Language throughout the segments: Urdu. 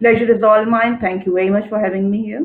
Pleasure is all mine. Thank you very much for having me here.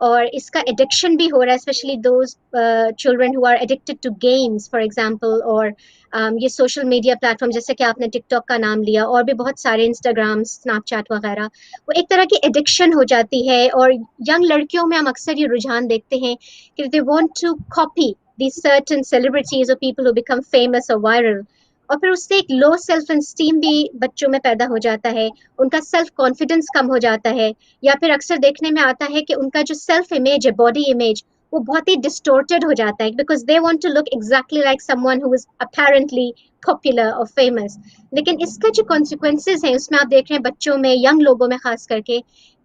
اور اس کا ایڈکشن بھی ہو رہا ہے, especially those children who are addicted to games for example, اور یہ سوشل میڈیا پلیٹ فارم جیسے کہ آپ نے ٹک ٹاک کا نام لیا, اور بھی بہت سارے انسٹاگرام, اسنیپ چیٹ وغیرہ, وہ ایک طرح کی ایڈکشن ہو جاتی ہے. اور ینگ لڑکیوں میں ہم اکثر یہ رجحان دیکھتے ہیں کہ they want to copy the certain celebrities اور پیپل ہو بیکم فیمس اور وائرل, اور پھر اس سے ایک لو سیلف اسٹیم بھی بچوں میں پیدا ہو جاتا ہے, ان کا سیلف کانفیڈینس کم ہو جاتا ہے, یا پھر اکثر دیکھنے میں آتا ہے کہ ان کا جو سیلف امیج ہے, باڈی امیج, وہ بہت ہی ڈسٹورٹیڈ ہو جاتا ہے, because they want to look exactly like someone who is apparently popular اور فیمس. لیکن اس کا جو کانسیکوینسز ہیں اس میں آپ دیکھ رہے ہیں بچوں میں, ینگ لوگوں میں خاص کر کے,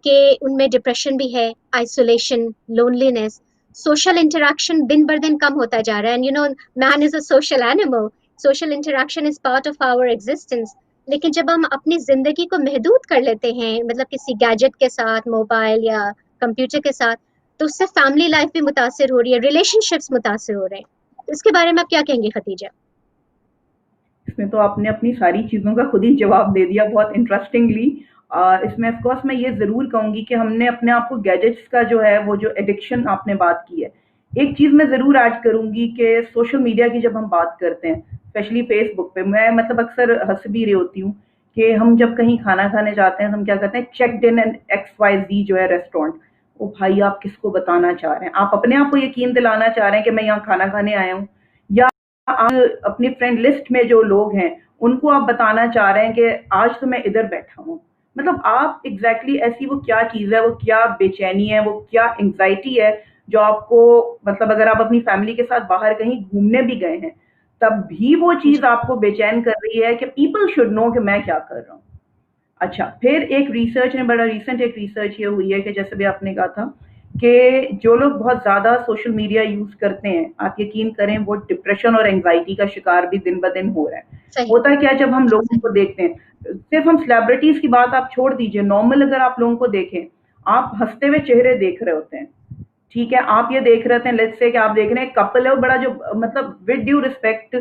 کہ ان میں ڈپریشن بھی ہے, آئسولیشن, لونلینس, سوشل انٹریکشن دن بر دن کم ہوتا جا رہا ہے. And you know, man is a social animal, social interaction is part of our existence. لیکن جب ہم اپنی زندگی کو محدود کر لیتے ہیں, مطلب کسی گیجٹ کے ساتھ, موبائل یا کمپیوٹر کے ساتھ, تو اس سے فیملی لائف بھی متاثر ہو رہی ہے, ریلیشن شپس متاثر ہو رہے ہیں. تو اس کے بارے میں آپ کیا کہیں گے ختیجہ؟ اس میں تو آپ نے اپنی ساری چیزوں کا خود ہی جواب دے دیا بہت انٹرسٹنگلی. اس میں آف کورس میں یہ ضرور کہوں گی کہ ہم نے اپنے آپ کو گیجٹس کا جو ہے وہ جو ایڈکشن آپ نے بات کی ہے, ایک چیز میں ضرور ایڈ کروں گی کہ سوشل میڈیا کی جب ہم بات کرتے ہیں, اسپیشلی فیس بک پہ, میں مطلب اکثر ہنس بھی رہی ہوتی ہوں کہ ہم جب کہیں کھانا کھانے جاتے ہیں ہم کیا کرتے ہیں, چیکڈ ان ایکس وائی زی جو ہے ریسٹورینٹ. او بھائی آپ کس کو بتانا چاہ رہے ہیں, آپ اپنے آپ کو یقین دلانا چاہ رہے ہیں کہ میں یہاں کھانا کھانے آیا ہوں, یا آپ اپنی فرینڈ لسٹ میں جو لوگ ہیں ان کو آپ بتانا چاہ رہے ہیں کہ آج تو میں ادھر بیٹھا ہوں. مطلب آپ ایگزیکٹلی ایسی وہ کیا چیز ہے, وہ کیا بے چینی ہے, وہ کیا انگزائٹی ہے جو آپ کو, مطلب اگر آپ اپنی فیملی کے ساتھ باہر کہیں گھومنے بھی گئے ہیں تب بھی وہ چیز آپ کو بے چین کر رہی ہے کہ پیپل شوڈ نو کہ میں کیا کر رہا ہوں. اچھا, پھر ایک ریسرچ نے, بڑا ریسنٹ ایک ریسرچ یہ ہوئی ہے کہ جیسے بھی آپ نے کہا تھا کہ جو لوگ بہت زیادہ سوشل میڈیا یوز کرتے ہیں, آپ یقین کریں وہ ڈپریشن اور اینگزائٹی کا شکار بھی دن بدن ہو رہا ہے. صحیح. ہوتا ہے کیا, جب ہم لوگوں کو دیکھتے ہیں, صرف ہم سیلیبریٹیز کی بات آپ چھوڑ دیجئے, نارمل اگر آپ لوگوں کو دیکھیں, آپ ہنستے ہوئے چہرے دیکھ رہے ہوتے ہیں, ٹھیک ہے, آپ یہ دیکھ رہے ہیں لیٹس سے کہ آپ دیکھ رہے ہیں کپل ہے, بڑا جو مطلب ود ڈیو ریسپیکٹ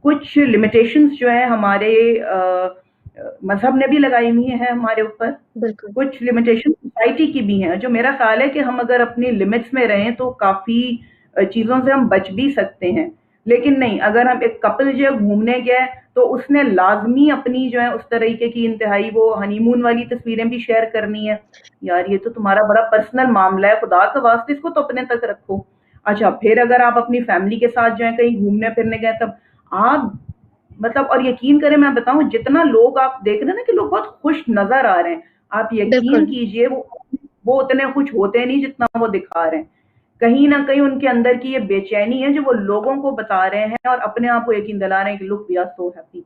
کچھ لمیٹیشنز جو ہیں ہمارے مذہب نے بھی لگائی ہوئی ہیں ہمارے اوپر, بالکل. کچھ لمیٹیشن سوسائٹی کی بھی ہیں, جو میرا خیال ہے کہ ہم اگر اپنی لمٹس میں رہیں تو کافی چیزوں سے ہم بچ بھی سکتے ہیں. لیکن نہیں, اگر ہم ایک کپل جو ہے گھومنے گئے تو اس نے لازمی اپنی جو ہے اس طریقے کی انتہائی وہ ہنی مون والی تصویریں بھی شیئر کرنی ہے. یار یہ تو تمہارا بڑا پرسنل معاملہ ہے, خدا کا واسطے اس کو تو اپنے تک رکھو. اچھا, پھر اگر آپ اپنی فیملی کے ساتھ جو ہے کہیں گھومنے پھرنے گئے تب آپ مطلب, اور یقین کریں میں بتاؤں جتنا لوگ آپ دیکھ رہے ہیں نا کہ لوگ بہت خوش نظر آ رہے ہیں, آپ یقین بالکل. کیجئے وہ اتنے خوش ہوتے نہیں جتنا وہ دکھا رہے ہیں. کہیں نہ کہیں ان کے اندر کی یہ بے چینی ہے جو وہ لوگوں کو بتا رہے ہیں اور اپنے آپ کو یقین دلا رہے ہیں کہ لک وی آر سو ہیپی.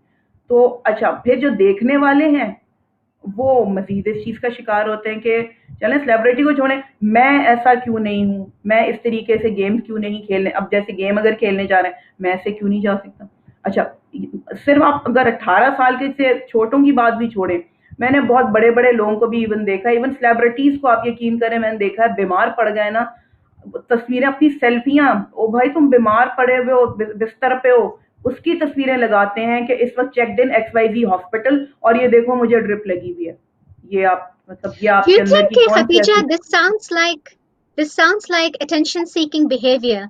تو اچھا, پھر جو دیکھنے والے ہیں وہ مزید اس چیز کا شکار ہوتے ہیں کہ چلیں سیلیبریٹی کو چھوڑیں, میں ایسا کیوں نہیں ہوں, میں اس طریقے سے گیم کیوں نہیں کھیلنے, اب جیسے گیم اگر کھیلنے جا رہے ہیں میں ایسے کیوں نہیں جا سکتا. اچھا, صرف آپ اگر 18 سال کے سے چھوٹوں کی بات بھی چھوڑیں, میں نے بہت بڑے بڑے لوگوں کو بھی ایون دیکھا, ایون سیلیبریٹیز کو آپ یقین کریں میں نے دیکھا ہے بیمار پڑ گئے نا, تصویریں اپنی سیلفیاں, او بھائی تم بیمار پڑے ہوئے ہو بستر پہ ہو, اس کی تصویریں لگاتے ہیں کہ اس وقت چیکڈ ان ایکس وائی زی ہاسپٹل اور یہ دیکھو مجھے ڈرپ لگی ہوئی ہے. یہ آپ مطلب یہ Do آپ you کے اندر think کی کون سی Khadija, ایسی this sounds like attention seeking behavior.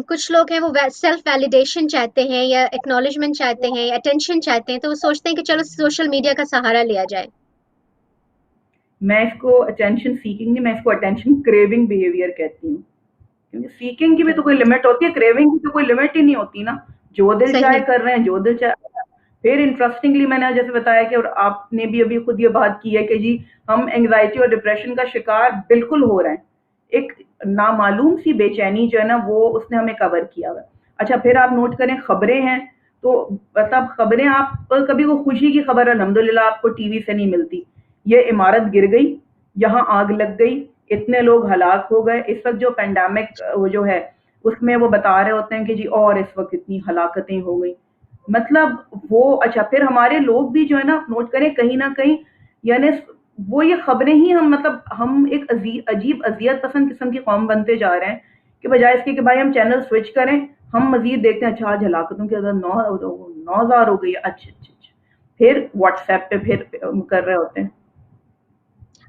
کچھ لوگ ہیں وہ سیلف ویلیڈیشن چاہتے ہیں یا اکنالجمنٹ چاہتے ہیں یا اٹینشن چاہتے ہیں, تو وہ سوچتے ہیں کہ چلو سوشل میڈیا کا سہارا لیا جائے. میں اس کو اٹینشن سیکنگ نہیں, میں اس کو اٹینشن کریونگ بیہیویئر کہتی ہوں. کیونکہ سیکنگ کی بھی تو کوئی لمٹ ہوتی ہے, کریونگ کی تو کوئی لمٹ ہی نہیں ہوتی نا, جو دل چاہے صحیح. کر رہے ہیں, جو دل چاہے. پھر انٹرسٹنگلی میں نے جیسے بتایا کہ اور آپ نے بھی ابھی خود یہ بات کی ہے کہ جی ہم اینگزائٹی اور ڈپریشن کا شکار بالکل ہو رہے ہیں, ایک نامعلوم سی بے چینی جو ہے نا وہ اس نے ہمیں کور کیا ہوا ہے. اچھا, پھر آپ نوٹ کریں خبریں ہیں تو مطلب خبریں آپ کبھی وہ خوشی کی خبر الحمدللہ آپ کو ٹی وی سے نہیں ملتی, یہ عمارت گر گئی, یہاں آگ لگ گئی, اتنے لوگ ہلاک ہو گئے, اس وقت جو پینڈیمک وہ جو ہے اس میں وہ بتا رہے ہوتے ہیں کہ جی اور اس وقت اتنی ہلاکتیں ہو گئی. مطلب وہ اچھا, پھر ہمارے لوگ بھی جو ہے نا نوٹ کریں کہیں نہ کہیں یعنی وہ یہ خبریں ہی ہم مطلب ہم ایک عجیب اذیت پسند قسم کی قوم بنتے جا رہے ہیں کہ بجائے اس کے کہ بھائی ہم چینل سوئچ کریں ہم مزید دیکھتے ہیں, اچھا آج ہلاکتوں کی عدد 9,000 ہو گئی ہے, اچھا اچھا اچھا, پھر واٹس ایپ پہ پھر کر رہے ہوتے ہیں.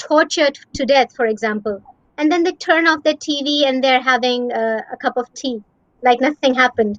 tortured to death, for example, and then they turn off their TV and they're having a cup of tea like nothing happened.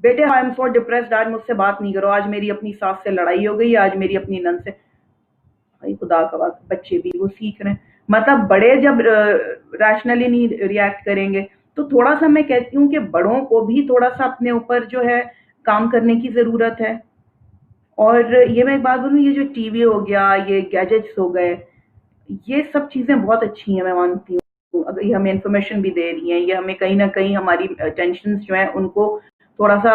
بیٹے آئی ایم سو ڈپریسڈ, آج مجھ سے بات نہیں کرو, آج میری اپنی ساس سے لڑائی ہو گئی, آج میری اپنی نند سے. بھائی خدا کا واسطہ, بچے بھی وہ سیکھ رہے ہیں. مطلب بڑے جب ریشنلی نہیں ریئیکٹ کریں گے, تو تھوڑا سا میں کہتی ہوں کہ بڑوں کو بھی تھوڑا سا اپنے اوپر جو ہے کام کرنے کی ضرورت ہے. اور یہ میں ایک بات بولوں, یہ جو ٹی وی ہو گیا, یہ گیجٹس ہو گئے, یہ سب چیزیں بہت اچھی ہیں, میں مانتی ہوں. اگر یہ ہمیں انفارمیشن بھی دے رہی ہیں, یہ ہمیں کہیں نہ کہیں ہماری ٹینشنز جو ہیں ان کو تھوڑا سا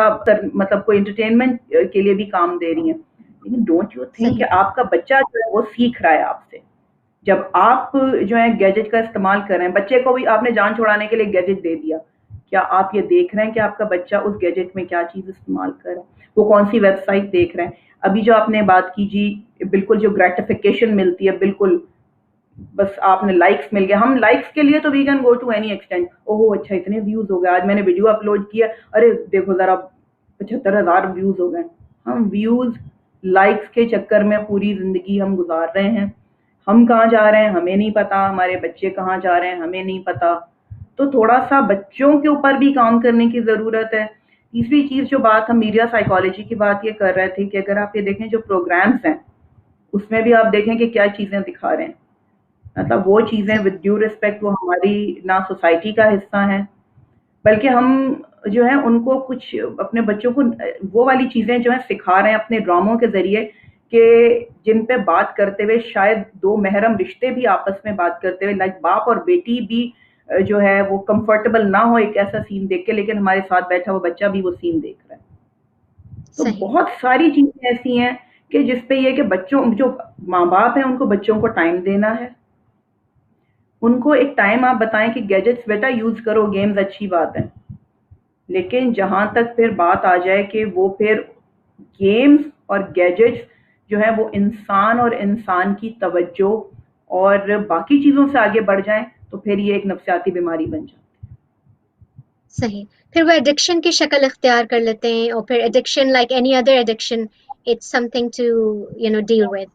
مطلب کوئی انٹرٹینمنٹ کے لیے بھی کام دے رہی ہیں. لیکن ڈونٹ یو تھنک کہ صحیح. آپ کا بچہ جو ہے وہ سیکھ رہا ہے آپ سے. جب آپ جو ہے گیجٹ کا استعمال کر رہے ہیں, بچے کو بھی آپ نے جان چھڑانے کے لیے گیجٹ دے دیا, کیا آپ یہ دیکھ رہے ہیں کہ آپ کا بچہ اس گیجٹ میں کیا چیز استعمال کر رہا ہے, وہ کون سی ویب سائٹ دیکھ رہے ہیں. ابھی جو آپ نے بات کی جی, بالکل جو گریٹیفیکیشن ملتی ہے, بالکل بس آپ نے لائکس مل گیا. ہم لائکس کے لیے تو we can go to any extent. اوہ اچھا اتنے ویوز ہو گئے, آج میں نے ویڈیو اپلوڈ کیا, ارے دیکھو ذرا 75,000 ویوز ہو گئے. ہم ویوز لائکس کے چکر میں پوری زندگی ہم گزار رہے ہیں. ہم کہاں جا رہے ہیں ہمیں نہیں پتا, ہمارے بچے کہاں جا رہے ہیں ہمیں نہیں پتا. تو تھوڑا سا بچوں کے اوپر بھی کام کرنے کی ضرورت ہے. تیسری چیز جو بات ہم میڈیا سائیکالوجی کی بات یہ کر رہے تھے کہ اگر آپ یہ دیکھیں جو پروگرامز ہیں اس میں بھی آپ دیکھیں کہ کیا چیزیں دکھا رہے ہیں. مطلب وہ چیزیں ود ڈیو ریسپیکٹ وہ ہماری نہ سوسائٹی کا حصہ ہیں, بلکہ ہم جو ہے ان کو کچھ اپنے بچوں کو وہ والی چیزیں جو ہیں سکھا رہے ہیں اپنے ڈراموں کے ذریعے, کہ جن پہ بات کرتے ہوئے شاید دو محرم رشتے بھی آپس میں بات کرتے ہوئے, لائک باپ اور بیٹی بھی جو ہے وہ کمفرٹیبل نہ ہو ایک ایسا سین دیکھ کے, لیکن ہمارے ساتھ بیٹھا وہ بچہ بھی وہ سین دیکھ رہا ہے. تو صحیح. بہت ساری چیزیں ایسی ہیں کہ جس پہ یہ کہ بچوں جو ماں باپ ہیں ان کو بچوں کو ٹائم دینا ہے. ان کو ایک ٹائم آپ بتائیں کہ گیجٹس بیٹا یوز کرو, گیمز اچھی بات ہے, لیکن جہاں تک پھر بات آ جائے کہ وہ پھر گیمز اور گیجٹس جو ہے وہ انسان اور انسان کی توجہ اور باقی چیزوں سے آگے بڑھ جائیں, تو پھر یہ ایک نفسیاتی بیماری بن جائے. صحیح. پھر وہ ایڈکشن کی شکل اختیار کر لیتے ہیں, اور پھر addiction like any other addiction, it's something to deal with.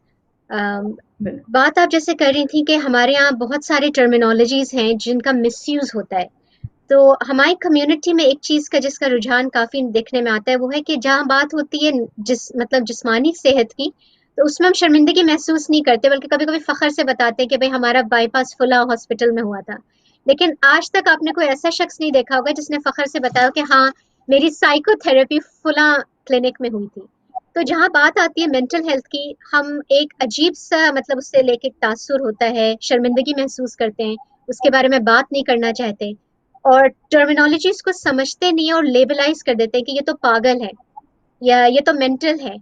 بالکل بات آپ جیسے کر رہی تھیں کہ ہمارے یہاں بہت سارے ٹرمینالوجیز ہیں جن کا مس یوز ہوتا ہے. تو ہماری کمیونٹی میں ایک چیز کا جس کا رجحان کافی دیکھنے میں آتا ہے وہ ہے کہ جہاں بات ہوتی ہے مطلب جسمانی صحت کی, تو اس میں ہم شرمندگی محسوس نہیں کرتے, بلکہ کبھی کبھی فخر سے بتاتے ہیں کہ بھائی ہمارا بائی پاس فلاں ہاسپٹل میں ہوا تھا. لیکن آج تک آپ نے کوئی ایسا شخص نہیں دیکھا ہوگا جس نے فخر سے بتایا کہ ہاں میری سائیکو تھراپی فلاں کلینک میں ہوئی تھی. تو جہاں بات آتی ہے مینٹل ہیلتھ کی, ہم ایک عجیب سا مطلب اس سے لے کے تاثر ہوتا ہے, شرمندگی محسوس کرتے ہیں, اس کے بارے میں بات نہیں کرنا چاہتے, اور ٹرمینالوجیز کو سمجھتے نہیں اور لیبلائز کر دیتے ہیں کہ یہ تو پاگل ہے یا یہ تو مینٹل ہے.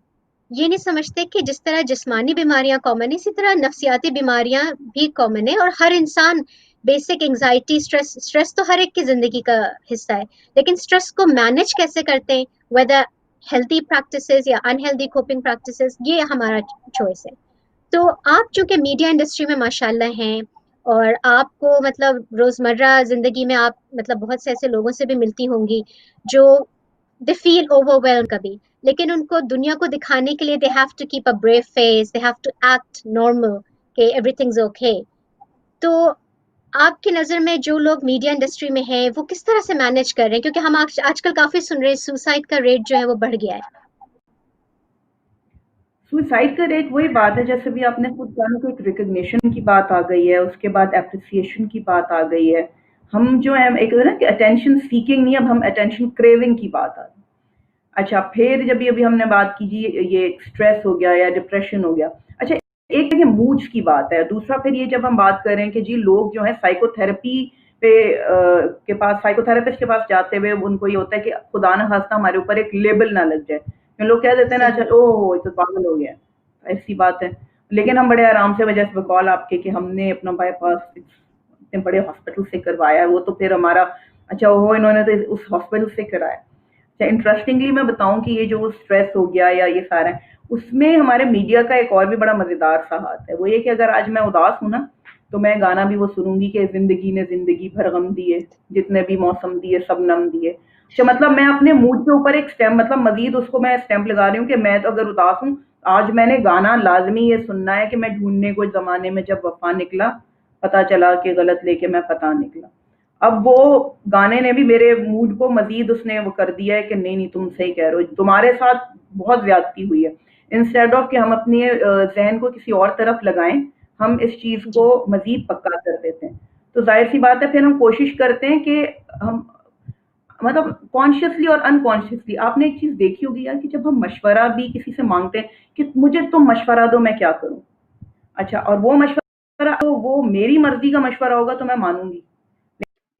یہ نہیں سمجھتے کہ جس طرح جسمانی بیماریاں کامن ہیں, اسی طرح نفسیاتی بیماریاں بھی کامن ہیں, اور ہر انسان بیسک انگزائٹی اسٹریس تو ہر ایک کی زندگی کا حصہ ہے, لیکن اسٹریس کو مینج کیسے کرتے ہیں, ویدر ہیلتھی پریکٹسز یا انہیلتھی کوپنگ پریکٹسز, یہ ہمارا چوائس ہے. تو آپ چونکہ میڈیا انڈسٹری میں ماشاء اللہ ہیں, اور آپ کو مطلب روزمرہ زندگی میں آپ مطلب بہت سے ایسے لوگوں سے بھی ملتی ہوں گی جو دے فیل اوور ویلم کبھی, لیکن ان کو دنیا کو دکھانے کے لیے they have to keep a brave face, they have to act normal کہ ایوری تھنگز اوکے. تو آپ کی نظر میں جو لوگ میڈیا انڈسٹری میں ہیں وہ کس طرح سے مینج کر رہے ہیں, کیونکہ ہم آج کل کافی سن رہے ہیں سوسائڈ کا ریٹ جو ہے وہ بڑھ گیا ہے. سوسائڈ کا ریٹ وہی بات ہے جیسے بھی آپ نے خود کہا کہ ایک ریکگنیشن کی بات آ گئی ہے, اس کے بعد اپریسیشن کی بات آ گئی ہے. ہم جو ہے ایک نا کہ اٹینشن سیکنگ نہیں, اب ہم اٹینشن کریونگ کی بات آ رہی. اچھا پھر جب ابھی ہم نے بات کی جی یہ اسٹریس ہو گیا یا ڈپریشن ہو گیا. اچھا ایک یہ موڈس کی بات ہے, دوسرا پھر یہ جب ہم بات کر رہے ہیں کہ جی لوگ جو ہے سائیکو تھراپی پہ کے پاس سائیکو تھراپسٹ کے پاس جاتے ہوئے ان کو یہ ہوتا ہے کہ خدا نہ خواستہ ہمارے اوپر ایک لیبل نہ لگ جائے. لوگ کہہ دیتے ہیں نا, صحیح. اچھا او تو پاگل ہو گیا, ایسی بات ہے. لیکن ہم بڑے آرام سے وجہ سے بقول آپ کے کہ ہم نے اپنا بائی پاس اتنے بڑے ہاسپٹل سے کروایا, وہ تو پھر ہمارا اچھا وہ انہوں نے تو اس ہاسپٹل سے کرایا. انٹرسٹنگلی میں بتاؤں کہ یہ جو اسٹریس ہو گیا یا یہ سارا ہے, اس میں ہمارے میڈیا کا ایک اور بھی بڑا مزیدار سا ہاتھ ہے. وہ یہ کہ اگر آج میں اداس ہوں نا تو میں گانا بھی وہ سنوں گی کہ زندگی نے زندگی بھر غم دیے, جتنے بھی موسم دیے سب نم دیے. اچھا مطلب میں اپنے موڈ کے اوپر ایک سٹیمپ مطلب مزید اس کو میں اسٹیمپ لگا رہی ہوں کہ میں تو اگر اداس ہوں آج میں نے گانا لازمی یہ سننا ہے کہ میں ڈھونڈنے کو زمانے میں جب وفا نکلا پتا چلا کہ غلط لے کے میں پتا نکلا. اب وہ گانے نے بھی میرے موڈ کو مزید اس نے وہ کر دیا ہے کہ نہیں نہیں تم صحیح کہہ رہے ہو, تمہارے ساتھ بہت زیادتی ہوئی ہے. انسٹیڈ آف کہ ہم اپنے ذہن کو کسی اور طرف لگائیں, ہم اس چیز کو جی مزید پکا کر دیتے ہیں. تو ظاہر سی بات ہے پھر ہم کوشش کرتے ہیں کہ ہم مطلب کانشیسلی اور انکانشیسلی, آپ نے ایک چیز دیکھی ہوگی یار کہ جب ہم مشورہ بھی کسی سے مانگتے ہیں کہ مجھے تم مشورہ دو میں کیا کروں, اچھا اور وہ مشورہ تو وہ میری مرضی کا مشورہ ہوگا تو میں مانوں گی,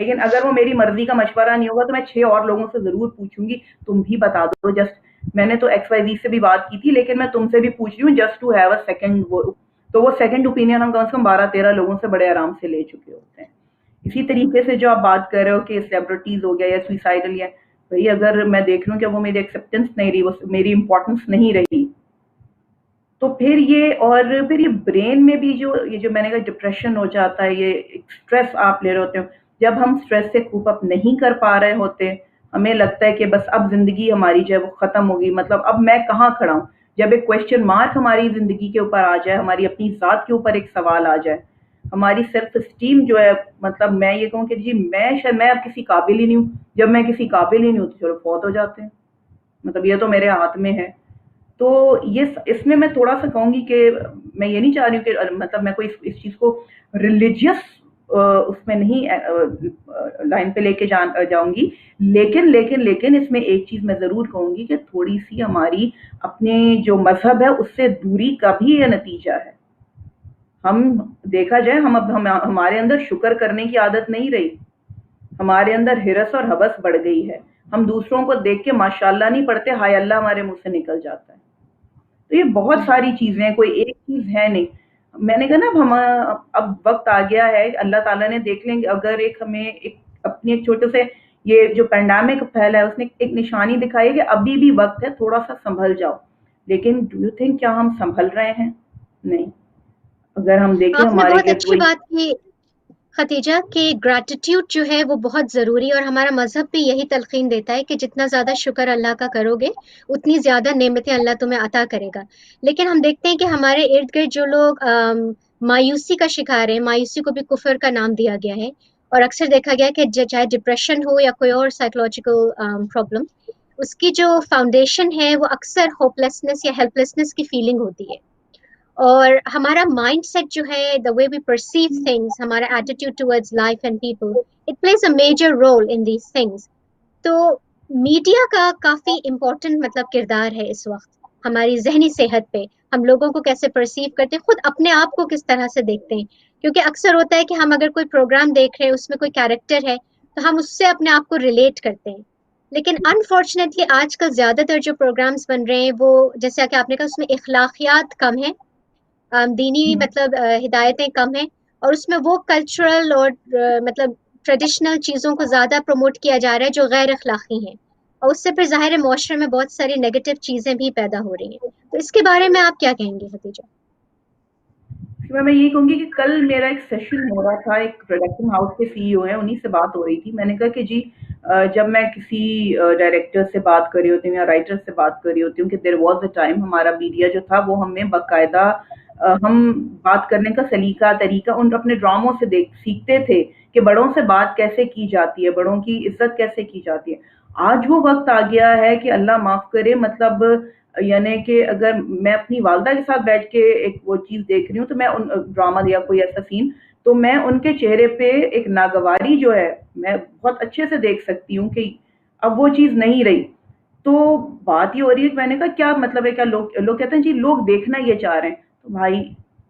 لیکن اگر وہ میری مرضی کا مشورہ نہیں ہوگا تو میں 6 اور لوگوں سے ضرور پوچھوں گی, تم بھی بتا دو, جسٹ میں نے تو ایکس وائی زی سے بھی بات کی تھی لیکن میں تم سے بھی پوچھ رہی ہوں just to have a second. تو وہ سیکنڈ اوپینین ہم کم سے کم 12-13 لوگوں سے بڑے آرام سے لے چکے ہوتے ہیں. اسی طریقے سے جو آپ بات کر رہے ہو کہ سیلیبریٹیز ہو گیا یا سوئسائڈل, یا بھائی اگر میں دیکھ رہا ہوں کہ وہ میری ایکسیپٹنس نہیں رہی, وہ میری امپورٹنس نہیں رہی, تو پھر یہ برین میں بھی جو میں نے کہا ڈپریشن ہو جاتا ہے, یہ اسٹریس آپ لے رہے ہوتے ہو. جب ہم اسٹریس سے کوپ اپ نہیں کر پا رہے ہوتے, ہمیں لگتا ہے کہ بس اب زندگی ہماری جو ہے وہ ختم ہوگی, مطلب اب میں کہاں کھڑا ہوں. جب ایک کوشچن مارک ہماری زندگی کے اوپر آ جائے, ہماری اپنی ذات کے اوپر ایک سوال آ جائے, ہماری سیلف اسٹیم جو ہے, مطلب میں یہ کہوں کہ جی میں اب کسی قابل ہی نہیں ہوں, جب میں کسی قابل ہی نہیں ہوں تو چلو فوت ہو جاتے ہیں, مطلب یہ تو میرے ہاتھ میں ہے. تو اس میں تھوڑا سا کہوں گی کہ میں یہ نہیں چاہ رہی ہوں کہ مطلب میں کوئی اس چیز کو ریلیجیس اس میں نہیں لائن پہ لے کے جاؤں گی, لیکن اس میں ایک چیز میں ضرور کہوں گی کہ تھوڑی سی ہماری اپنے جو مذہب ہے اس سے دوری کا بھی یہ نتیجہ ہے. ہم دیکھا جائے ہمارے اندر شکر کرنے کی عادت نہیں رہی, ہمارے اندر ہرس اور حبس بڑھ گئی ہے. ہم دوسروں کو دیکھ کے ماشاءاللہ نہیں پڑھتے, ہائے اللہ ہمارے منہ سے نکل جاتا ہے. تو یہ بہت ساری چیزیں ہیں, کوئی ایک چیز ہے نہیں. میں نے کہا نا اب وقت آ گیا ہے, اللہ تعالیٰ نے دیکھ لیں گے, اگر اپنی ایک چھوٹے سے یہ جو پینڈیمک پھیلا ہے اس نے ایک نشانی دکھائی ہے کہ ابھی بھی وقت ہے, تھوڑا سا سنبھل جاؤ. لیکن ڈو یو تھنک کیا ہم سنبھل رہے ہیں؟ نہیں. اگر ہم دیکھیں آپ نے ہمارے بہت گرد اچھی وہی. بات کی ختیجہ کہ گریٹیٹیوڈ جو ہے وہ بہت ضروری اور ہمارا مذہب بھی یہی تلقین دیتا ہے کہ جتنا زیادہ شکر اللہ کا کرو گے اتنی زیادہ نعمتیں اللہ تمہیں عطا کرے گا. لیکن ہم دیکھتے ہیں کہ ہمارے ارد گرد جو لوگ مایوسی کا شکار ہیں, مایوسی کو بھی کفر کا نام دیا گیا ہے, اور اکثر دیکھا گیا کہ چاہے ڈپریشن ہو یا کوئی اور سائیکولوجیکل پرابلم, اس کی جو فاؤنڈیشن ہے وہ اکثر ہوپ لیسنس یا ہیلپ لیسنس کی فیلنگ ہوتی ہے. اور ہمارا مائنڈ سیٹ جو ہے, the way we perceive things, ہمارا attitude towards life and people, it plays a major role in these things. تو میڈیا کا کافی امپورٹنٹ مطلب کردار ہے اس وقت ہماری ذہنی صحت پہ, ہم لوگوں کو کیسے پرسیو کرتے ہیں, خود اپنے آپ کو کس طرح سے دیکھتے ہیں. کیونکہ اکثر ہوتا ہے کہ ہم اگر کوئی پروگرام دیکھ رہے ہیں, اس میں کوئی کیریکٹر ہے, تو ہم اس سے اپنے آپ کو ریلیٹ کرتے ہیں. لیکن انفارچونیٹلی آج کل زیادہ تر جو پروگرامس بن رہے ہیں وہ, جیسا کہ آپ نے کہا, اس میں اخلاقیات کم ہیں, دینی مطلب ہدایتیں کم ہیں, اور اس میں وہ کلچرل اور مطلب ٹریڈیشنل چیزوں کو زیادہ پروموٹ کیا جا رہا ہے جو غیر اخلاقی ہیں, اور اس سے پھر ظاہر ہے معاشرے میں بہت ساری نیگیٹو چیزیں بھی پیدا ہو رہی ہیں. تو اس کے بارے میں آپ کیا کہیں گے ختیجہ؟ میں یہی کہوں گی کہ کل میرا ایک سیشن ہو رہا تھا, ایک پروڈکشن ہاؤس کے سی ای او ہیں, انہیں سے بات ہو رہی تھی. میں نے کہا کہ جی جب میں کسی ڈائریکٹر سے بات کر رہی ہوتی ہوں یا رائٹر سے بات کر رہی ہوتی ہوں کہ دیر واز اے ٹائم ہمارا میڈیا جو تھا وہ ہمیں باقاعدہ ہم بات کرنے کا سلیقہ طریقہ ان اپنے ڈراموں سے سیکھتے تھے کہ بڑوں سے بات کیسے کی جاتی ہے, بڑوں کی عزت کیسے کی جاتی ہے. آج وہ وقت آ گیا ہے کہ اللہ معاف کرے, مطلب یعنی کہ اگر میں اپنی والدہ کے ساتھ بیٹھ کے ایک وہ چیز دیکھ رہی ہوں تو میں ان ڈرامہ یا کوئی ایسا سین, تو میں ان کے چہرے پہ ایک ناگواری جو ہے میں بہت اچھے سے دیکھ سکتی ہوں کہ اب وہ چیز نہیں رہی. تو بات یہ ہو رہی ہے کہ میں نے کہا کیا مطلب ہے, کیا لوگ کہتے ہیں جی لوگ دیکھنا یہ چاہ رہے ہیں. تو بھائی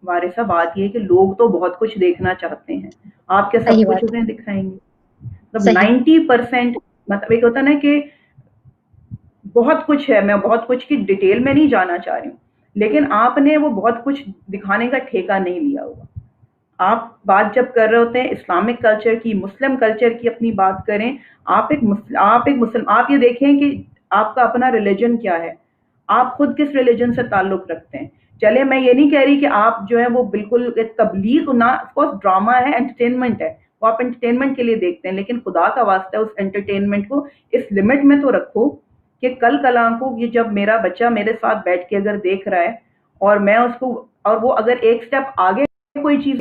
وارثہ بات یہ ہے کہ لوگ تو بہت کچھ دیکھنا چاہتے ہیں, آپ کیا صحیح سب کچھ بات انہیں دکھائیں گے؟ مطلب صحیح 90%, مطلب ایک ہوتا نا کہ بہت کچھ ہے, میں بہت کچھ کی ڈیٹیل میں نہیں جانا چاہ رہی ہوں, لیکن آپ نے وہ بہت کچھ دکھانے کا ٹھیکہ نہیں لیا ہوگا. آپ بات جب کر رہے ہوتے ہیں اسلامک کلچر کی, مسلم کلچر کی اپنی بات کریں, آپ ایک مسلم, آپ یہ دیکھیں کہ آپ کا اپنا ریلیجن کیا ہے, آپ خود کس ریلیجن سے تعلق رکھتے ہیں. چلے میں یہ نہیں کہہ رہی کہ آپ جو ہے وہ بالکل تبلیغ نہ, آف کورس ڈرامہ ہے, انٹرٹینمنٹ ہے, وہ آپ انٹرٹینمنٹ کے لیے دیکھتے ہیں, لیکن خدا کا واسطہ اس انٹرٹینمنٹ کو اس لمٹ میں تو رکھو کہ کل کلاں کو یہ جب میرا بچہ میرے ساتھ بیٹھ کے اگر دیکھ رہا ہے اور میں اس کو, اور وہ اگر ایک سٹیپ آگے کوئی چیز,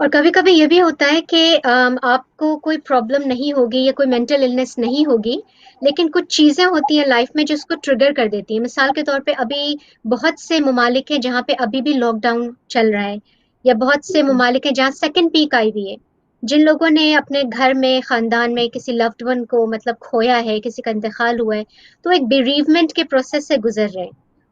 اور کبھی کبھی یہ بھی ہوتا ہے کہ آپ کو کوئی پرابلم نہیں ہوگی یا کوئی مینٹل النس نہیں ہوگی، لیکن کچھ چیزیں ہوتی ہیں لائف میں جو اس کو ٹریگر کر دیتی ہیں. مثال کے طور پہ ابھی بہت سے ممالک ہیں جہاں پہ ابھی بھی لاک ڈاؤن چل رہا ہے، یا بہت سے ممالک ہیں جہاں سیکنڈ پیک آئی ہوئی ہے. جن لوگوں نے اپنے گھر میں، خاندان میں کسی لوڈ ون کو مطلب کھویا ہے، کسی کا انتقال ہوا ہے، تو ایک بیریومنٹ کے پروسیس سے گزر رہے ہیں.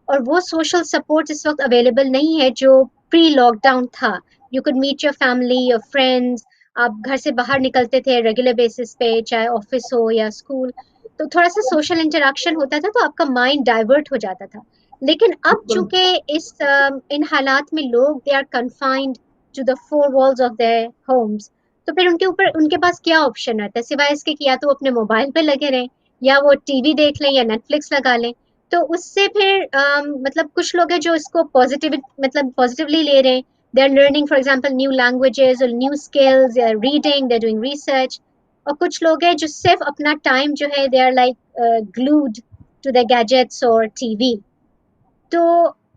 اور وہ سوشل سپورٹ اس وقت اویلیبل نہیں ہے جو پری لاک ڈاؤن تھا. You could meet your family, your friends. آپ گھر سے باہر نکلتے تھے ریگولر بیسس پہ، چاہے آفس ہو یا اسکول، تو تھوڑا سا سوشل انٹریکشن ہوتا تھا تو آپ کا مائنڈ ڈائیورٹ ہو جاتا تھا. لیکن اب بالکل. چونکہ ان حالات میں لوگ they are confined to the four walls of their homes, تو پھر ان کے اوپر ان کے پاس کیا آپشن رہتا ہے سوائے اس کے کہ یا تو وہ اپنے موبائل پہ لگے رہیں، یا وہ ٹی وی دیکھ لیں، یا نیٹ فلکس لگا لیں. تو اس سے پھر مطلب کچھ لوگ ہیں جو اس کو مطلب پازیٹیولی لے رہے ہیں. They are learning for example new languages اور نیو اسکلز، یا reading, they are doing research. اور کچھ لوگ ہیں جو صرف اپنا ٹائم جو ہے they are like glued to the gadgets اور ٹی وی. تو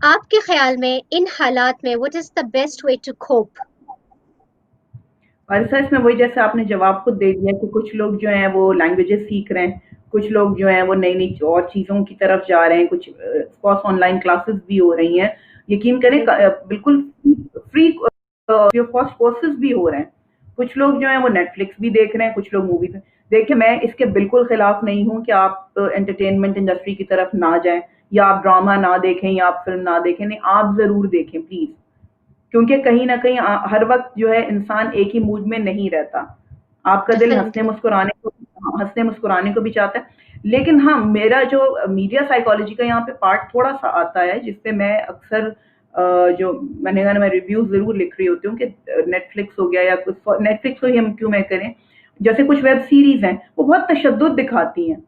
آپ کے خیال میں ان حالات میں what is the best way to cope? اور سر میں وہی جیسے آپ نے جواب خود دے دیا کہ کچھ لوگ جو ہیں وہ لینگویجز سیکھ رہے ہیں، کچھ لوگ جو ہیں وہ نئی نئی اور چیزوں کی طرف جا رہے ہیں، کچھ کورس آن لائن کلاسز بھی ہو رہی ہیں. یقین کریں بالکل. بالکل فری کورس کورسز بھی ہو رہے ہیں. کچھ لوگ جو ہیں وہ نیٹ فلکس بھی دیکھ رہے ہیں، کچھ لوگ موویز. دیکھیں میں اس کے بالکل خلاف نہیں ہوں کہ آپ انٹرٹینمنٹ انڈسٹری کی طرف نہ جائیں، یا آپ ڈرامہ نہ دیکھیں، یا آپ فلم نہ دیکھیں. نہیں، آپ ضرور دیکھیں پلیز، کیونکہ کہیں نہ کہیں ہر وقت جو ہے انسان ایک ہی موڈ میں نہیں رہتا. آپ کا دل ڈیفینیٹلی. ہنسنے مسکرانے کو بھی چاہتا ہے. لیکن ہاں، میرا جو میڈیا سائیکالوجی کا یہاں پہ پارٹ تھوڑا سا آتا ہے، جس پہ میں اکثر جو میں نے میں ریویوز ضرور لکھ رہی ہوتی ہوں کہ نیٹ فلکس ہو گیا، یا نیٹ فلکس کو ہی ہم کیوں میں کریں، جیسے کچھ ویب سیریز ہیں وہ بہت تشدد دکھاتی ہیں.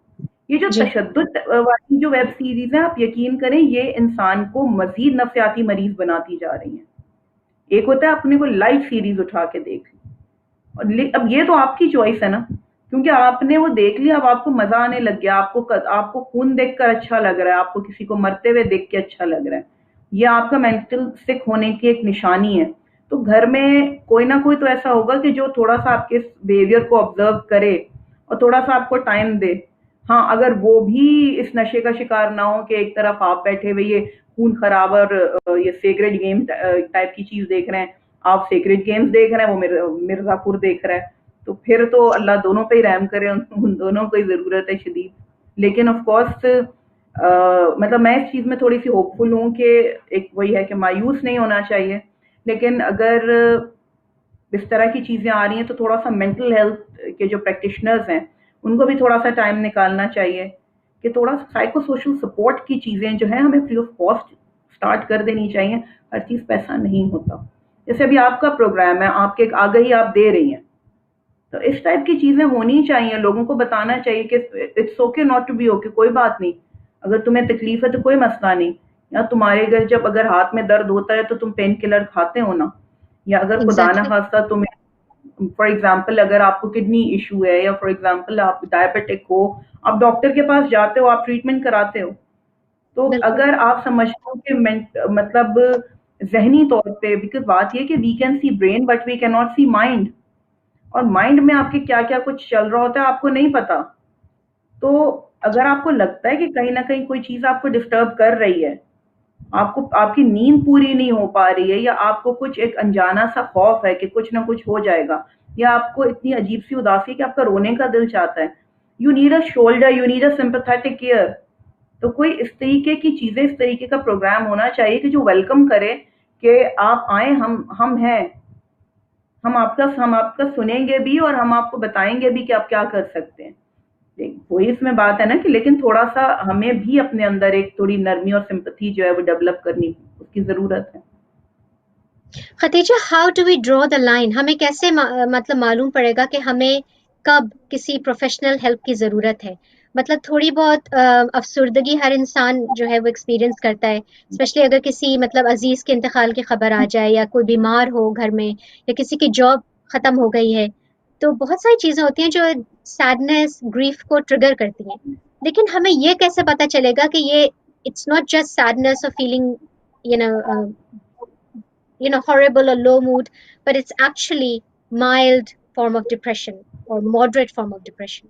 یہ جو جی. تشدد والی جو ویب سیریز ہیں، آپ یقین کریں یہ انسان کو مزید نفسیاتی مریض بناتی جا رہی ہیں. ایک ہوتا ہے اپنے کو لائٹ سیریز اٹھا کے دیکھ لی، اور اب یہ تو آپ کی چوائس ہے نا، کیونکہ آپ نے وہ دیکھ لیا، اب آپ کو مزہ آنے لگ گیا، آپ کو خون دیکھ کر اچھا لگ رہا ہے، آپ کو کسی کو مرتے ہوئے دیکھ کے اچھا لگ رہا ہے. یہ آپ کا مینٹل سک ہونے کی ایک نشانی ہے. تو گھر میں کوئی نہ کوئی تو ایسا ہوگا کہ جو تھوڑا سا آپ کے بیہیویئر کو آبزرو کرے اور تھوڑا سا آپ کو ٹائم دے. ہاں، اگر وہ بھی اس نشے کا شکار نہ ہو کہ ایک طرف آپ بیٹھے ہوئے یہ خون خرابر یہ سیکریٹ گیم ٹائپ کی چیز دیکھ رہے ہیں، آپ سیکریٹ گیمز دیکھ رہے ہیں، وہ مرزا پور دیکھ رہا ہے، تو پھر تو اللہ دونوں پہ ہی رحم کرے، ان دونوں کو ہی ضرورت ہے شدید. لیکن آف کورس مطلب میں اس چیز میں تھوڑی سی ہوپ فل ہوں کہ ایک وہی ہے کہ مایوس نہیں ہونا چاہیے. لیکن اگر اس طرح کی چیزیں آ رہی ہیں تو تھوڑا سا مینٹل ہیلتھ کے جو پریکٹیشنرز ہیں ان کو بھی تھوڑا سا ٹائم نکالنا چاہیے کہ تھوڑا سا سائیکو سوشل سپورٹ کی چیزیں جو ہیں ہمیں فری آف کاسٹ اسٹارٹ کر دینی چاہیے. ہر چیز پیسہ نہیں ہوتا. جیسے ابھی آپ کا پروگرام ہے، آپ کے ایک آگہی آپ دے رہی ہیں، تو اس ٹائپ کی چیزیں ہونی چاہیے. لوگوں کو بتانا چاہیے کہ it's okay not to be okay, کوئی بات نہیں. اگر تمہیں تکلیف ہے تو کوئی مسئلہ نہیں. یا تمہارے گھر جب اگر ہاتھ میں درد ہوتا ہے تو تم پین کلر کھاتے ہو نا. یا اگر خدا نہ ایگزیکٹلی. خواستہ تمہیں فار ایگزامپل اگر آپ کو کڈنی ایشو ہے، یا فار ایگزامپل آپ ڈائبٹک ہو، آپ ڈاکٹر کے پاس جاتے ہو، آپ ٹریٹمنٹ کراتے ہو. تو بالکل. اگر آپ سمجھتے ہو کہ مطلب ذہنی طور پہ، بیکاز بات یہ کہ we can see brain but we can not see mind, اور مائنڈ میں آپ کے کیا کیا کچھ چل رہا ہوتا ہے آپ کو نہیں پتا. تو اگر آپ کو لگتا ہے کہ کہیں نہ کہیں کوئی چیز آپ کو ڈسٹرب کر رہی ہے، آپ کو آپ کی نیند پوری نہیں ہو پا رہی ہے، یا آپ کو کچھ ایک انجانا سا خوف ہے کہ کچھ نہ کچھ ہو جائے گا، یا آپ کو اتنی عجیب سی اداسی کہ آپ کا رونے کا دل چاہتا ہے، you need a shoulder, you need a sympathetic ear. تو کوئی اس طریقے کی چیزیں، اس طریقے کا پروگرام ہونا چاہیے کہ جو ویلکم کرے کہ آپ آئیں، ہم ہیں، ہم آپ کا سنیں گے بھی اور ہم آپ کو بتائیں گے بھی کہ آپ کیا کر سکتے ہیں. وہی اس میں بات ہے نا کہ لیکن تھوڑا سا ہمیں بھی اپنے اندر ایک تھوڑی نرمی اور سمپتھی جو ہے وہ ڈیولپ کرنی اس کی ضرورت ہے. Khadija, how do we draw the line? ہمیں کیسے مطلب معلوم پڑے گا کہ ہمیں کب کسی پروفیشنل ہیلپ کی ضرورت ہے؟ مطلب تھوڑی بہت افسردگی ہر انسان جو ہے وہ ایکسپیرینس کرتا ہے، اسپیشلی اگر کسی مطلب عزیز کے انتقال کی خبر آ جائے، یا کوئی بیمار ہو گھر میں، یا کسی کی جاب ختم ہو گئی ہے. تو بہت ساری چیزیں ہوتی ہیں جو سیڈنس، گریف کو ٹریگر کرتی ہیں. لیکن ہمیں یہ کیسے پتا چلے گا کہ یہ اٹس ناٹ جسٹ سیڈنس اور feeling you know horrible or low mood, but it's actually mild form of depression or moderate form of depression.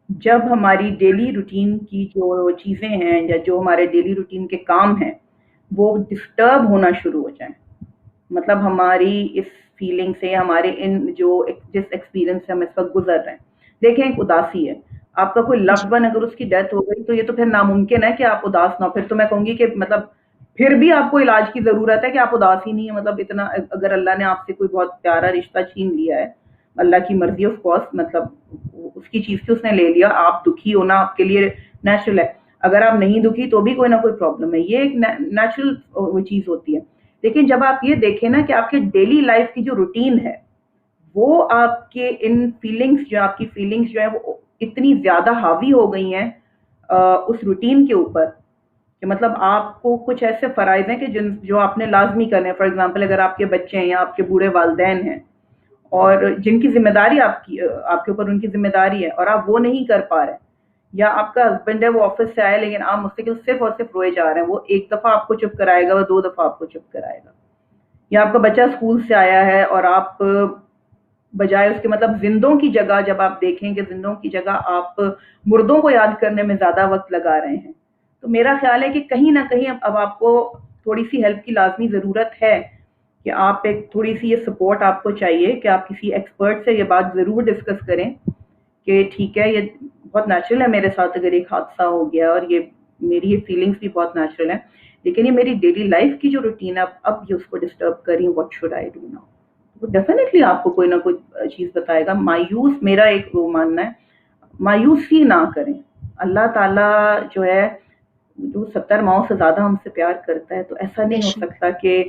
جب ہماری ڈیلی روٹین کی جو چیزیں ہیں یا جو ہمارے ڈیلی روٹین کے کام ہیں وہ ڈسٹرب ہونا شروع ہو جائیں، مطلب ہماری اس فیلنگ سے، ہمارے ان جو جس ایکسپیرینس سے ہم اس وقت گزر رہے ہیں، دیکھیں ایک اداسی ہے، آپ کا کوئی لوڈ ون اگر اس کی ڈیتھ ہو گئی تو یہ تو پھر ناممکن ہے کہ آپ اداس نہ ہو. پھر تو میں کہوں گی کہ مطلب پھر بھی آپ کو علاج کی ضرورت ہے کہ آپ اداس ہی نہیں ہیں. مطلب اتنا اگر اللہ نے آپ سے کوئی بہت پیارا رشتہ چھین لیا ہے، اللہ کی مرضی آف کورس، مطلب اس کی چیز کی اس نے لے لیا، آپ دکھی ہونا آپ کے لیے نیچرل ہے. اگر آپ نہیں دکھی تو بھی کوئی نہ کوئی پرابلم ہے، یہ ایک نیچرل چیز ہوتی ہے. لیکن جب آپ یہ دیکھیں نا کہ آپ کے ڈیلی لائف کی جو روٹین ہے وہ آپ کے ان فیلنگس جو آپ کی فیلنگس جو ہیں وہ اتنی زیادہ حاوی ہو گئی ہیں اس روٹین کے اوپر کہ مطلب آپ کو کچھ ایسے فرائض ہیں کہ جو آپ نے لازمی کرنے ہیں. فار ایگزامپل اگر آپ کے بچے ہیں یا آپ کے بوڑھے والدین ہیں اور جن کی ذمہ داری آپ کے اوپر ان کی ذمہ داری ہے اور آپ وہ نہیں کر پا رہے، یا آپ کا ہسبینڈ ہے وہ آفس سے آئے لیکن آپ مستقل صرف اور صرف روئے جا رہے ہیں، وہ ایک دفعہ آپ کو چپ کرائے گا، وہ 2 دفعہ آپ کو چپ کرائے گا. یا آپ کا بچہ اسکول سے آیا ہے اور آپ بجائے اس کے مطلب زندوں کی جگہ، جب آپ دیکھیں کہ زندوں کی جگہ آپ مردوں کو یاد کرنے میں زیادہ وقت لگا رہے ہیں، تو میرا خیال ہے کہ کہیں نہ کہیں اب آپ کو تھوڑی سی ہیلپ کی لازمی ضرورت ہے کہ آپ ایک تھوڑی سی یہ سپورٹ آپ کو چاہیے کہ آپ کسی ایکسپرٹ سے یہ بات ضرور ڈسکس کریں کہ ٹھیک ہے یہ بہت نیچرل ہے میرے ساتھ اگر ایک حادثہ ہو گیا اور یہ میری یہ فیلنگس بھی بہت نیچرل ہیں، لیکن یہ میری ڈیلی لائف کی جو روٹین ہے اب یہ اس کو ڈسٹرب کر رہی ہوں، what should I do now. تو ڈیفینیٹلی آپ کو کوئی نہ کوئی چیز بتائے گا. مایوس میرا ایک وہ ماننا ہے، مایوس ہی نہ کریں. اللہ تعالیٰ جو ہے جو 70 ماؤں سے زیادہ ہم سے پیار کرتا ہے، تو ایسا نہیں ہو سکتا کہ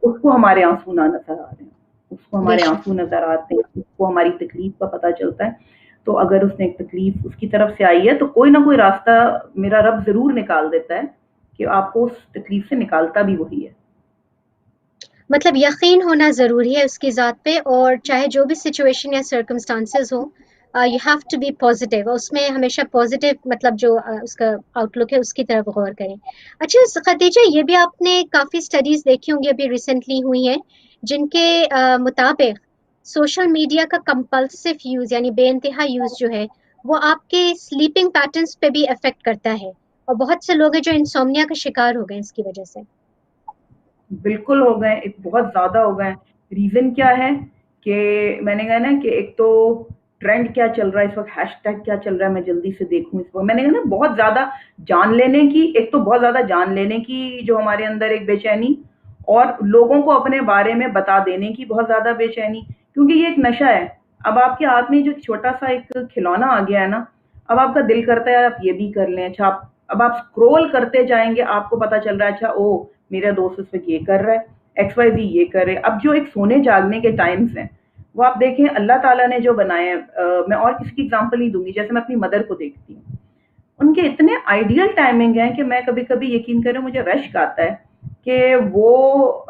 اس کو ہمارے آنسو نہ نظر آ رہے ہیں. اس کو ہمارے آنسو نظر آتے ہیں، اس کو ہماری تکلیف کا پتہ چلتا ہے. تو اگر اس نے ایک تکلیف اس کی طرف سے آئی ہے تو کوئی نہ کوئی راستہ میرا رب ضرور نکال دیتا ہے کہ آپ کو اس تکلیف سے نکالتا بھی وہی ہے. مطلب یقین ہونا ضروری ہے اس کی ذات پہ، اور چاہے جو بھی سچویشن یا سرکمسٹانسز ہو، you have to be positive. اس میں ہمیشہ پازیٹیو مطلب جو اس کا آؤٹ لک ہے اس کی طرف غور کریں. اچھا خدیجہ، یہ بھی آپ نے کافی اسٹڈیز دیکھی ہوں گی ابھی ریسنٹلی ہوئی ہیں جن کے مطابق سوشل میڈیا کا کمپلسو یوز یعنی بے انتہا یوز جو ہے وہ آپ کے سلیپنگ پیٹرنس پہ بھی افیکٹ کرتا ہے، اور بہت سے لوگ ہیں جو انسومنیا کا شکار ہو گئے اس کی وجہ سے. بالکل ہو گئے، ایک بہت زیادہ ہو گئے. ریزن کیا ہے کہ میں نے کہا نا کہ ایک تو ٹرینڈ کیا چل رہا ہے اس وقت، ہیش ٹیگ کیا چل رہا ہے، میں جلدی سے دیکھوں اس وقت. میں نے کہا نا بہت زیادہ جان لینے کی، ایک تو بہت زیادہ جان لینے کی جو ہمارے اندر ایک بے چینی، اور لوگوں کو اپنے بارے میں بتا دینے کی بہت زیادہ بے چینی، کیونکہ یہ ایک نشہ ہے. اب آپ کے ہاتھ میں جو چھوٹا سا ایک کھلونا آ گیا ہے نا، اب آپ کا دل کرتا ہے آپ یہ بھی کر لیں. اچھا اب آپ اسکرول کرتے جائیں گے، آپ کو پتا چل رہا ہے اچھا او میرا دوست اس وقت یہ کر رہا ہے، ایکس وائی زی یہ کر رہے. اب جو ایک سونے جاگنے کے ٹائمز ہیں وہ آپ دیکھیں اللہ تعالیٰ نے جو بنائے ہیں، میں اور کسی کی ایگزامپل نہیں دوں گی، جیسے میں اپنی مدر کو دیکھتی ہوں، ان کے اتنے آئیڈیل ٹائمنگ ہیں کہ میں کبھی کبھی یقین کریں مجھے رشک آتا ہے کہ وہ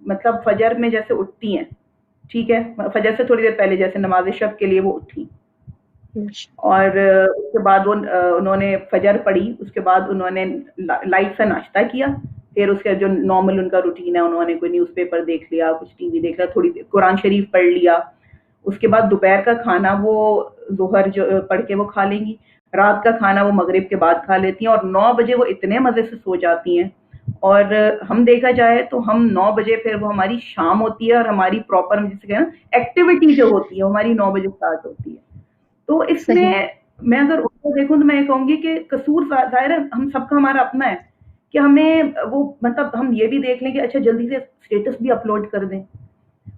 مطلب فجر میں جیسے اٹھتی ہیں، ٹھیک ہے، فجر سے تھوڑی دیر پہلے جیسے نماز شب کے لیے وہ اٹھی، اور اس کے بعد وہ انہوں نے فجر پڑھی، اس کے بعد انہوں نے لائٹ سا ناشتہ کیا، پھر اس کے جو نارمل ان کا روٹین ہے انہوں نے کوئی نیوز پیپر دیکھ لیا، کچھ ٹی وی دیکھ لیا، تھوڑی قرآن شریف پڑھ لیا. اس کے بعد دوپہر کا کھانا وہ ظہر جو پڑھ کے وہ کھا لیں گی، رات کا کھانا وہ مغرب کے بعد کھا لیتی ہیں، اور 9 بجے وہ اتنے مزے سے سو جاتی ہیں. اور ہم دیکھا جائے تو ہم 9 بجے پھر وہ ہماری شام ہوتی ہے، اور ہماری پراپر جسے کہنا ایکٹیویٹی جو ہوتی ہے وہ ہماری 9 بجے اسٹارٹ ہوتی ہے. تو اس میں اگر اس کو دیکھوں تو میں یہ کہوں گی کہ قصور ظاہر ہے ہم سب کا ہمارا اپنا ہے کہ ہمیں وہ مطلب ہم یہ بھی دیکھ لیں کہ اچھا جلدی سے اسٹیٹس بھی اپلوڈ کر دیں،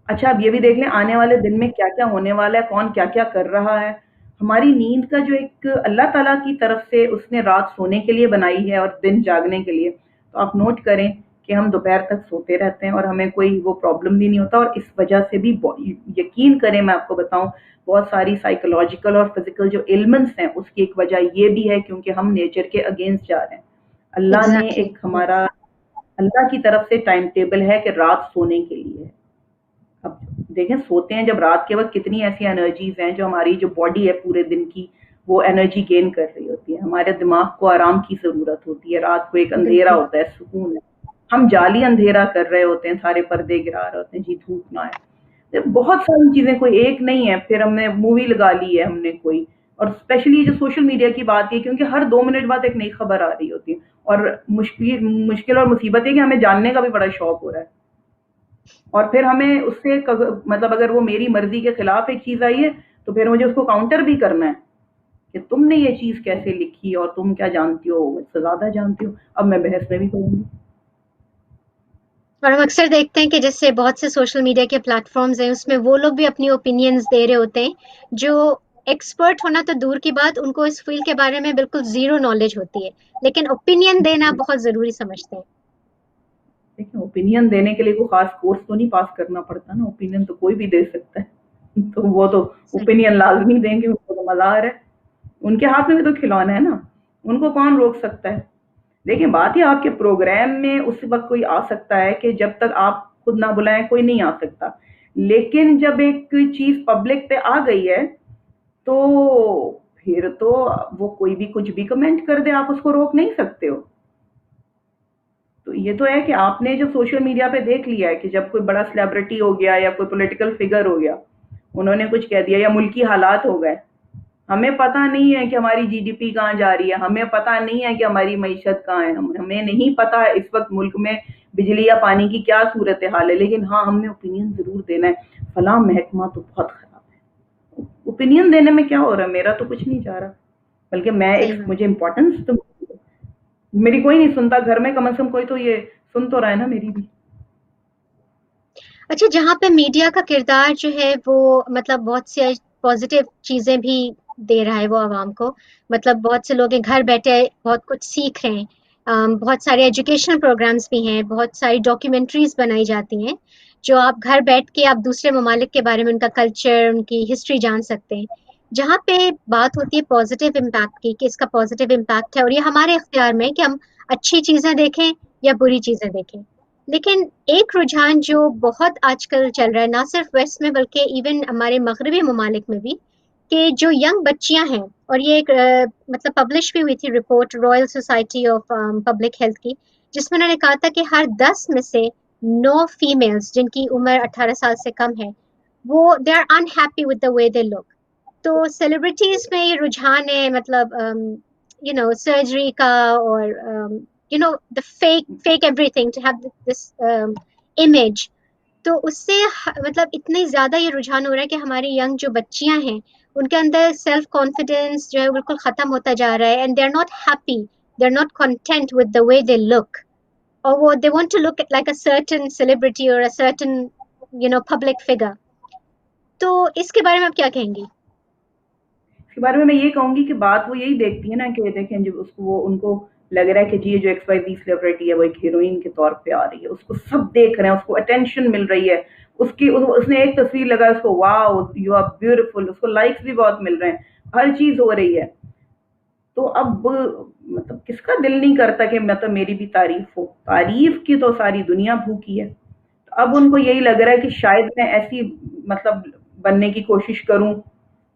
اچھا اب یہ بھی دیکھ لیں آنے والے دن میں کیا کیا ہونے والا ہے، کون کیا کیا کر رہا ہے. ہماری نیند کا جو ایک اللہ تعالیٰ کی طرف سے اس نے رات سونے کے لیے بنائی ہے اور دن جاگنے کے لیے، تو آپ نوٹ کریں کہ ہم دوپہر تک سوتے رہتے ہیں اور ہمیں کوئی وہ پرابلم بھی نہیں ہوتا. اور اس وجہ سے بھی یقین کریں میں آپ کو بتاؤں بہت ساری سائیکولوجیکل اور فزیکل جو ایلمنٹس ہیں اس کی ایک وجہ یہ بھی ہے کیونکہ ہم نیچر کے اگینسٹ جا رہے ہیں. اللہ نے ایک ہمارا اللہ کی طرف سے ٹائم ٹیبل ہے کہ رات سونے کے لیے ہے. اب دیکھیں سوتے ہیں جب رات کے وقت کتنی ایسی انرجیز ہیں جو ہماری جو باڈی ہے پورے دن کی وہ انرجی گین کر رہی ہوتی ہے. ہمارے دماغ کو آرام کی ضرورت ہوتی ہے، رات کو ایک اندھیرا ہوتا ہے، سکون ہے. ہم جعلی اندھیرا کر رہے ہوتے ہیں, سارے پردے گرا رہے ہوتے ہیں, جی دھوپ نہ ہے. بہت ساری چیزیں, کوئی ایک نہیں ہے. پھر ہم نے مووی لگا لی ہے ہم نے کوئی, اور اسپیشلی جو سوشل میڈیا کی بات ہے, کیونکہ ہر 2 منٹ بعد ایک نئی خبر آ رہی ہوتی ہے, اور مشکل اور مصیبت ہے کہ ہمیں جاننے کا بھی بڑا شوق ہو رہا ہے. اور پھر ہمیں اس سے مطلب اگر وہ میری مرضی کے خلاف ایک چیز آئی ہے تو پھر مجھے اس کو کاؤنٹر بھی کرنا ہے کہ تم نے یہ چیز کیسے لکھی اور تم کیا جانتی ہو, مجھ سے زیادہ جانتی ہو. اب میں بحث میں بھی کروں گی. اور ہم اکثر دیکھتے ہیں کہ جیسے بہت سے سوشل میڈیا کے پلیٹ فارمز ہیں, اس میں وہ لوگ بھی اپنی اوپینینز دے رہے ہوتے ہیں جو ایکسپرٹ ہونا تو دور کی بات, ان کو اس فیلڈ کے بارے میں بالکل زیرو نالج ہوتی ہے, لیکن اوپینین دینا بہت ضروری سمجھتے ہیں. دیکھیں, اوپینین دینے کے لیے کوئی خاص کورس تو نہیں پاس کرنا پڑتا نا, اوپینین تو کوئی بھی دے سکتا ہے. تو وہ تو صحیح. اوپینین لازمی دیں گے, ان کو تو مزار ہے, ان کے ہاتھ میں بھی تو کھلونا ہے نا, ان کو کون روک سکتا ہے. دیکھیں, بات یہ آپ کے پروگرام میں اس وقت کوئی آ سکتا ہے کہ جب تک آپ خود نہ بلائیں کوئی نہیں آ سکتا, لیکن جب ایک چیز پبلک پہ آ گئی ہے تو پھر تو وہ کوئی بھی کچھ بھی کمنٹ کر دے, آپ اس کو روک نہیں سکتے ہو. تو یہ تو ہے کہ آپ نے جو سوشل میڈیا پہ دیکھ لیا ہے کہ جب کوئی بڑا سیلیبریٹی ہو گیا یا کوئی پولیٹیکل فگر ہو گیا, انہوں نے کچھ کہہ دیا, یا ملکی حالات ہو گئے, ہمیں پتہ نہیں ہے کہ ہماری جی ڈی پی کہاں جا رہی ہے, ہمیں پتہ نہیں ہے کہ ہماری معیشت کہاں ہے, ہمیں نہیں پتہ ہے اس وقت ملک میں بجلی یا پانی کی کیا صورتحال ہے, لیکن ہاں ہم نے اوپینین ضرور دینا ہے. فلاں محکمہ تو بہت خراب ہے. اوپینین دینے میں کیا ہو رہا ہے, میرا تو کچھ نہیں جا رہا, بلکہ میں ایک صحیح بات. مجھے امپورٹنس تو میری کوئی نہیں سنتا گھر میں, کم از کم کوئی تو یہ سن تو رہا ہے نا میری بھی. اچھا, جہاں پہ میڈیا کا کردار جو ہے وہ مطلب بہت سی پازیٹیو چیزیں بھی دے رہا ہے وہ عوام کو, مطلب بہت سے لوگ ہیں گھر بیٹھے بہت کچھ سیکھ رہے ہیں, بہت سارے ایجوکیشنل پروگرامز بھی ہیں, بہت ساری ڈاکیومنٹریز بنائی جاتی ہیں جو آپ گھر بیٹھ کے آپ دوسرے ممالک کے بارے میں, ان کا کلچر, ان کی ہسٹری جان سکتے ہیں. جہاں پہ بات ہوتی ہے پازیٹیو امپیکٹ کی کہ اس کا پازیٹیو امپیکٹ ہے اور یہ ہمارے اختیار میں کہ ہم اچھی چیزیں دیکھیں یا بری چیزیں دیکھیں. لیکن ایک رجحان جو بہت آج کل چل رہا ہے نہ صرف ویسٹ میں بلکہ ایون ہمارے مغربی ممالک میں بھی, کہ جو ینگ بچیاں ہیں, اور یہ ایک مطلب پبلش بھی ہوئی تھی report Royal society of public health کی, جس میں انہوں نے کہا تھا کہ ہر 10 میں سے 9 فیمیلز جن کی عمر 18 سال سے کم ہے, وہ they are unhappy with the way they look. تو سیلیبریٹیز میں یہ رجحان ہے, مطلب سرجری کا, اور the fake everything to have this image. تو اس سے مطلب اتنی زیادہ یہ رجحان ہو رہا ہے کہ ہماری ینگ جو بچیاں ہیں ان کے اندر سیلف کانفیڈینس جو ہے بالکل ختم ہوتا جا رہا ہے, and they are not happy, they are not content with the way they look, اور وہ they want to look like a certain celebrity اور اے سرٹن پبلک فگر. تو اس کے بارے میں آپ کیا کہیں گی؟ اس کے بارے میں یہ کہوں گی کہ بات وہ یہی دیکھتی ہے نا کہ دیکھیں جب اس کو وہ ان کو لگ رہا ہے کہ جی یہ جو ایکس وائی زی سیلیبریٹی ہے وہ ایک ہیروئن کے طور پہ آ رہی ہے, اس کو سب دیکھ رہے ہیں, اس کو اٹینشن مل رہی ہے, اس نے ایک تصویر لگا, اس کو واو یو آر بیوٹیفل, اس کو لائکس بھی بہت مل رہے ہیں, ہر چیز ہو رہی ہے. تو اب مطلب کس کا دل نہیں کرتا کہ مطلب میری بھی تعریف ہو, تعریف کی تو ساری دنیا بھوکی ہے. اب ان کو یہی لگ رہا ہے کہ شاید میں ایسی مطلب بننے کی کوشش کروں.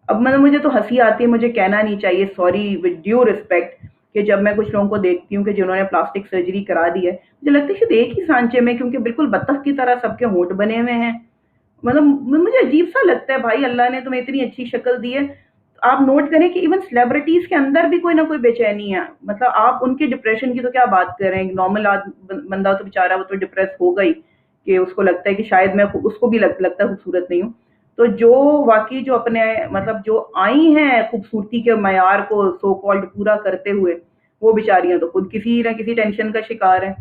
اب مطلب مجھے تو ہنسی آتی ہے, مجھے کہنا نہیں چاہیے, سوری ود ڈیو ریسپیکٹ, کہ جب میں کچھ لوگوں کو دیکھتی ہوں کہ جنہوں نے پلاسٹک سرجری کرا دی ہے, مجھے لگتا ہے کہ ایک ہی سانچے میں, کیونکہ بالکل بطخ کی طرح سب کے ہونٹ بنے ہوئے ہیں, مطلب مجھے عجیب سا لگتا ہے. بھائی اللہ نے تمہیں اتنی اچھی شکل دی ہے, آپ نوٹ کریں کہ ایون سیلیبریٹیز کے اندر بھی کوئی نہ کوئی بے چینی ہے. مطلب آپ ان کے ڈپریشن کی تو کیا بات کر رہے ہیں, نارمل بندہ تو بیچارہ وہ تو ڈپریس ہوگا ہی, کہ اس کو لگتا ہے کہ شاید میں, اس کو بھی لگتا ہے خوبصورت نہیں ہوں. تو جو واقعی جو اپنے مطلب جو آئی ہیں خوبصورتی کے معیار کو سو کالڈ پورا کرتے ہوئے, وہ بیچاریاں تو خود کسی نہ کسی ٹینشن کا شکار ہیں.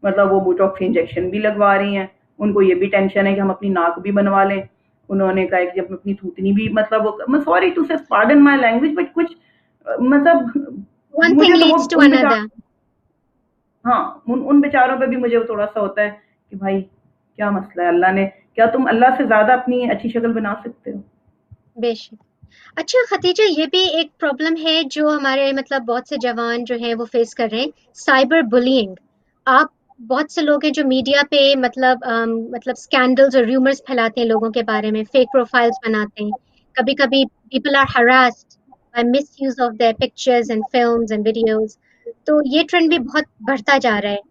مطلب وہ بوٹاکس انجیکشن بھی لگوا رہی ہیں, ان کو یہ بھی ٹینشن ہے کہ ہم اپنی ناک بھی بنوا لیں. انہوں نے کہا کہ جب اپنی تھوتنی بھی مطلب سوری ٹو سے پارڈن مائی لینگویج, بٹ کچھ مطلب ون تھنگ مجھے تو وہ لیڈس ٹو ان اندر. ہاں ان بیچاروں پہ بھی مجھے تھوڑا سا ہوتا ہے کہ بھائی کیا مسئلہ ہے, اللہ نے کیا تم اللہ سے زیادہ اپنی اچھی شکل بنا سکتے ہو؟ بے شک. اچھا ختیجہ, یہ بھی ایک پرابلم ہے جو ہمارے مطلب بہت سے جوان جو ہیں وہ فیس کر رہے ہیں, سائبر بلینگ. آپ بہت سے لوگ ہیں جو میڈیا پہ مطلب اسکینڈلز اور ریومرز پھیلاتے ہیں لوگوں کے بارے میں, فیک پروفائلز بناتے ہیں. کبھی کبھی people are harassed by misuse of their pictures and films and videos. تو یہ ٹرینڈ بھی بہت بڑھتا جا رہا ہے.